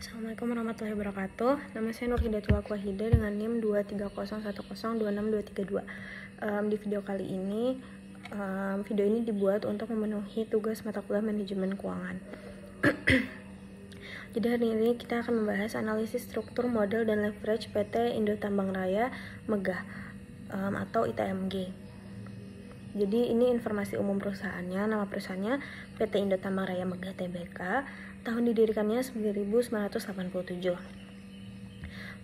Assalamualaikum warahmatullahi wabarakatuh. Nama saya Nur Hidayatul Wahida dengan NIM 23010262232. Di video kali ini, video ini dibuat untuk memenuhi tugas mata kuliah manajemen keuangan. Jadi hari ini kita akan membahas analisis struktur modal dan leverage PT Indo Tambang Raya Megah atau ITMG. Jadi ini informasi umum perusahaannya. Nama perusahaannya PT Indo Tambang Raya Megah Tbk. Tahun didirikannya 1987.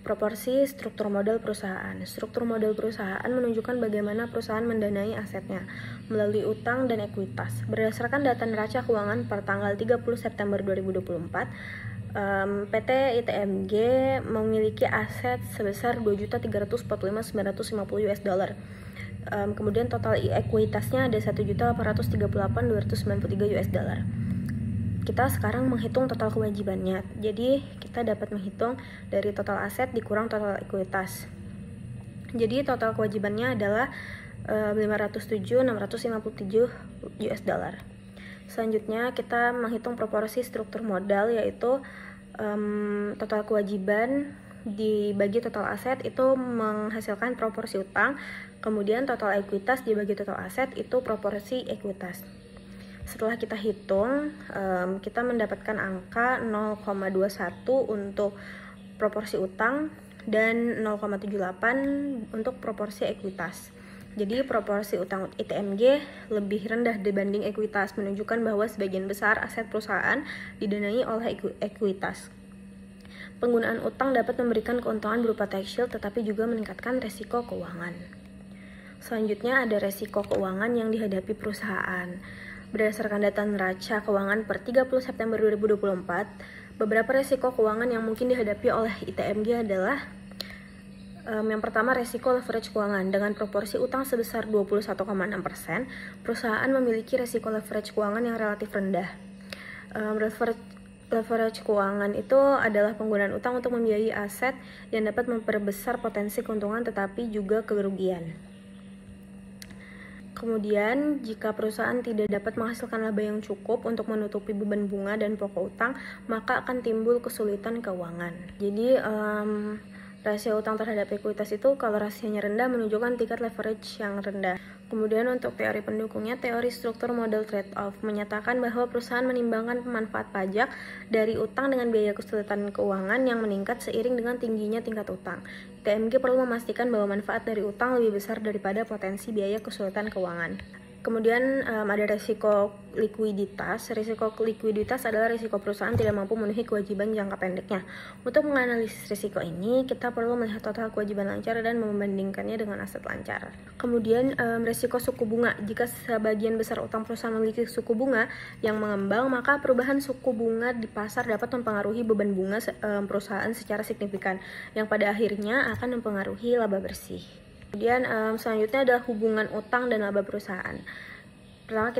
Proporsi struktur modal perusahaan. Struktur modal perusahaan menunjukkan bagaimana perusahaan mendanai asetnya melalui utang dan ekuitas. Berdasarkan data neraca keuangan per tanggal 30 September 2024, PT ITMG memiliki aset sebesar 2.345.950 US dollar. Kemudian total ekuitasnya ada 1.838.293 US dollar. Kita sekarang menghitung total kewajibannya. Jadi kita dapat menghitung dari total aset dikurang total ekuitas. Jadi total kewajibannya adalah 507.657 US dollar. Selanjutnya kita menghitung proporsi struktur modal, yaitu total kewajiban dibagi total aset itu menghasilkan proporsi utang, kemudian total ekuitas dibagi total aset itu proporsi ekuitas. Setelah kita hitung, kita mendapatkan angka 0,21 untuk proporsi utang dan 0,78 untuk proporsi ekuitas. Jadi proporsi utang ITMG lebih rendah dibanding ekuitas, menunjukkan bahwa sebagian besar aset perusahaan didanai oleh ekuitas. Penggunaan utang dapat memberikan keuntungan berupa tax shield, tetapi juga meningkatkan resiko keuangan. Selanjutnya ada resiko keuangan yang dihadapi perusahaan. Berdasarkan data neraca keuangan per 30 September 2024, beberapa resiko keuangan yang mungkin dihadapi oleh ITMG adalah yang pertama, resiko leverage keuangan. Dengan proporsi utang sebesar 21,6%, perusahaan memiliki resiko leverage keuangan yang relatif rendah. Leverage keuangan itu adalah penggunaan utang untuk membiayai aset yang dapat memperbesar potensi keuntungan tetapi juga kerugian. Kemudian, jika perusahaan tidak dapat menghasilkan laba yang cukup untuk menutupi beban bunga dan pokok utang, maka akan timbul kesulitan keuangan. Jadi, rasio utang terhadap ekuitas itu kalau rasionya rendah menunjukkan tingkat leverage yang rendah. Kemudian untuk teori pendukungnya, teori struktur modal trade-off menyatakan bahwa perusahaan menimbangkan manfaat pajak dari utang dengan biaya kesulitan keuangan yang meningkat seiring dengan tingginya tingkat utang. ITMG perlu memastikan bahwa manfaat dari utang lebih besar daripada potensi biaya kesulitan keuangan. Kemudian ada risiko likuiditas. Risiko likuiditas adalah risiko perusahaan tidak mampu memenuhi kewajiban jangka pendeknya. Untuk menganalisis risiko ini, kita perlu melihat total kewajiban lancar dan membandingkannya dengan aset lancar. Kemudian risiko suku bunga. Jika sebagian besar utang perusahaan memiliki suku bunga yang mengembang, maka perubahan suku bunga di pasar dapat mempengaruhi beban bunga perusahaan secara signifikan, yang pada akhirnya akan mempengaruhi laba bersih. Kemudian selanjutnya adalah hubungan utang dan laba perusahaan. Pertama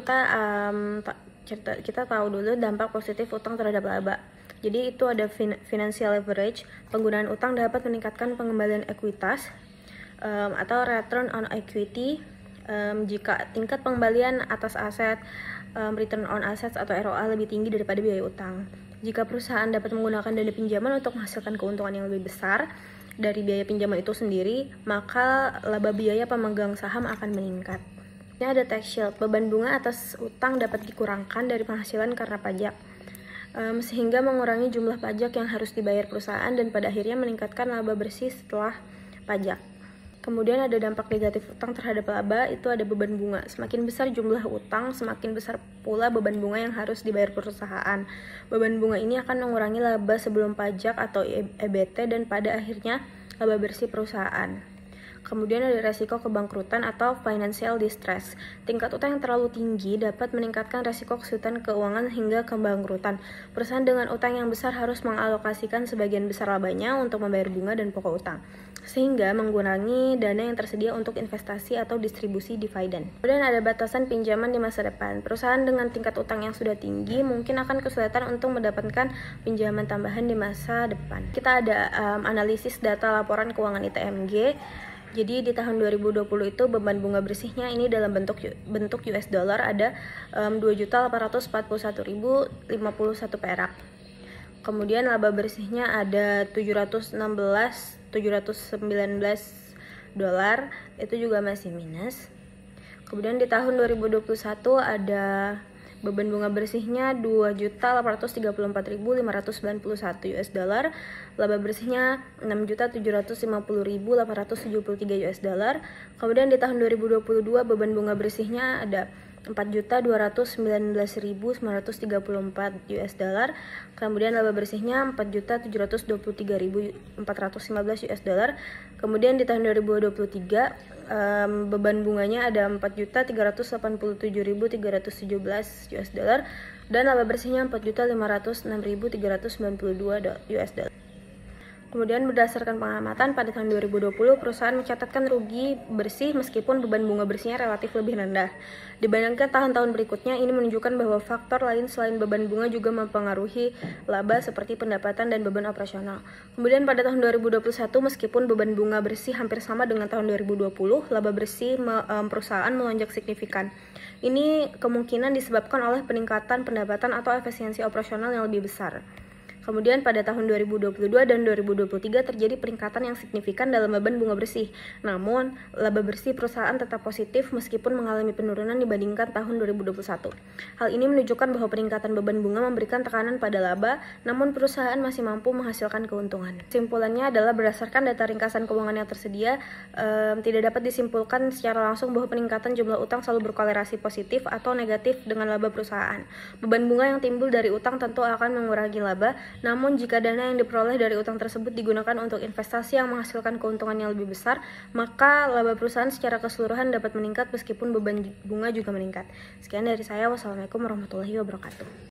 kita tahu dulu dampak positif utang terhadap laba. Jadi itu ada financial leverage. Penggunaan utang dapat meningkatkan pengembalian ekuitas atau return on equity jika tingkat pengembalian atas aset return on assets atau ROA lebih tinggi daripada biaya utang. Jika perusahaan dapat menggunakan dana pinjaman untuk menghasilkan keuntungan yang lebih besar dari biaya pinjaman itu sendiri, maka laba biaya pemegang saham akan meningkat. Ini ada tax shield. Beban bunga atas utang dapat dikurangkan dari penghasilan karena pajak, sehingga mengurangi jumlah pajak yang harus dibayar perusahaan dan pada akhirnya meningkatkan laba bersih setelah pajak. Kemudian ada dampak negatif utang terhadap laba, itu ada beban bunga. Semakin besar jumlah utang, semakin besar pula beban bunga yang harus dibayar perusahaan. Beban bunga ini akan mengurangi laba sebelum pajak atau EBT dan pada akhirnya laba bersih perusahaan. Kemudian ada resiko kebangkrutan atau financial distress. Tingkat utang yang terlalu tinggi dapat meningkatkan resiko kesulitan keuangan hingga kebangkrutan. Perusahaan dengan utang yang besar harus mengalokasikan sebagian besar labanya untuk membayar bunga dan pokok utang, sehingga mengurangi dana yang tersedia untuk investasi atau distribusi dividen. Kemudian ada batasan pinjaman di masa depan. Perusahaan dengan tingkat utang yang sudah tinggi mungkin akan kesulitan untuk mendapatkan pinjaman tambahan di masa depan. Kita ada analisis data laporan keuangan ITMG. Jadi di tahun 2020 itu beban bunga bersihnya ini dalam bentuk US dollar ada 2.841.051 perak. Kemudian laba bersihnya ada 719 dolar, itu juga masih minus. Kemudian di tahun 2021 ada beban bunga bersihnya 2.834.591 US dollar, laba bersihnya 6.750.873 US dollar. Kemudian di tahun 2022 beban bunga bersihnya ada 4.219.934 US dollar. Kemudian laba bersihnya 4.723.415 US dollar. Kemudian di tahun 2023 beban bunganya ada 4.387.317 US dollar dan laba bersihnya 4.506.392 US dollar. Kemudian berdasarkan pengamatan pada tahun 2020, perusahaan mencatatkan rugi bersih meskipun beban bunga bersihnya relatif lebih rendah. Dibandingkan tahun-tahun berikutnya, ini menunjukkan bahwa faktor lain selain beban bunga juga mempengaruhi laba seperti pendapatan dan beban operasional. Kemudian pada tahun 2021, meskipun beban bunga bersih hampir sama dengan tahun 2020, laba bersih perusahaan melonjak signifikan. Ini kemungkinan disebabkan oleh peningkatan pendapatan atau efisiensi operasional yang lebih besar. Kemudian pada tahun 2022 dan 2023 terjadi peningkatan yang signifikan dalam beban bunga bersih. Namun, laba bersih perusahaan tetap positif meskipun mengalami penurunan dibandingkan tahun 2021. Hal ini menunjukkan bahwa peningkatan beban bunga memberikan tekanan pada laba, namun perusahaan masih mampu menghasilkan keuntungan. Kesimpulannya adalah berdasarkan data ringkasan keuangan yang tersedia, tidak dapat disimpulkan secara langsung bahwa peningkatan jumlah utang selalu berkolerasi positif atau negatif dengan laba perusahaan. Beban bunga yang timbul dari utang tentu akan mengurangi laba. Namun jika dana yang diperoleh dari utang tersebut digunakan untuk investasi yang menghasilkan keuntungan yang lebih besar, maka laba perusahaan secara keseluruhan dapat meningkat meskipun beban bunga juga meningkat. Sekian dari saya. Wassalamualaikum warahmatullahi wabarakatuh.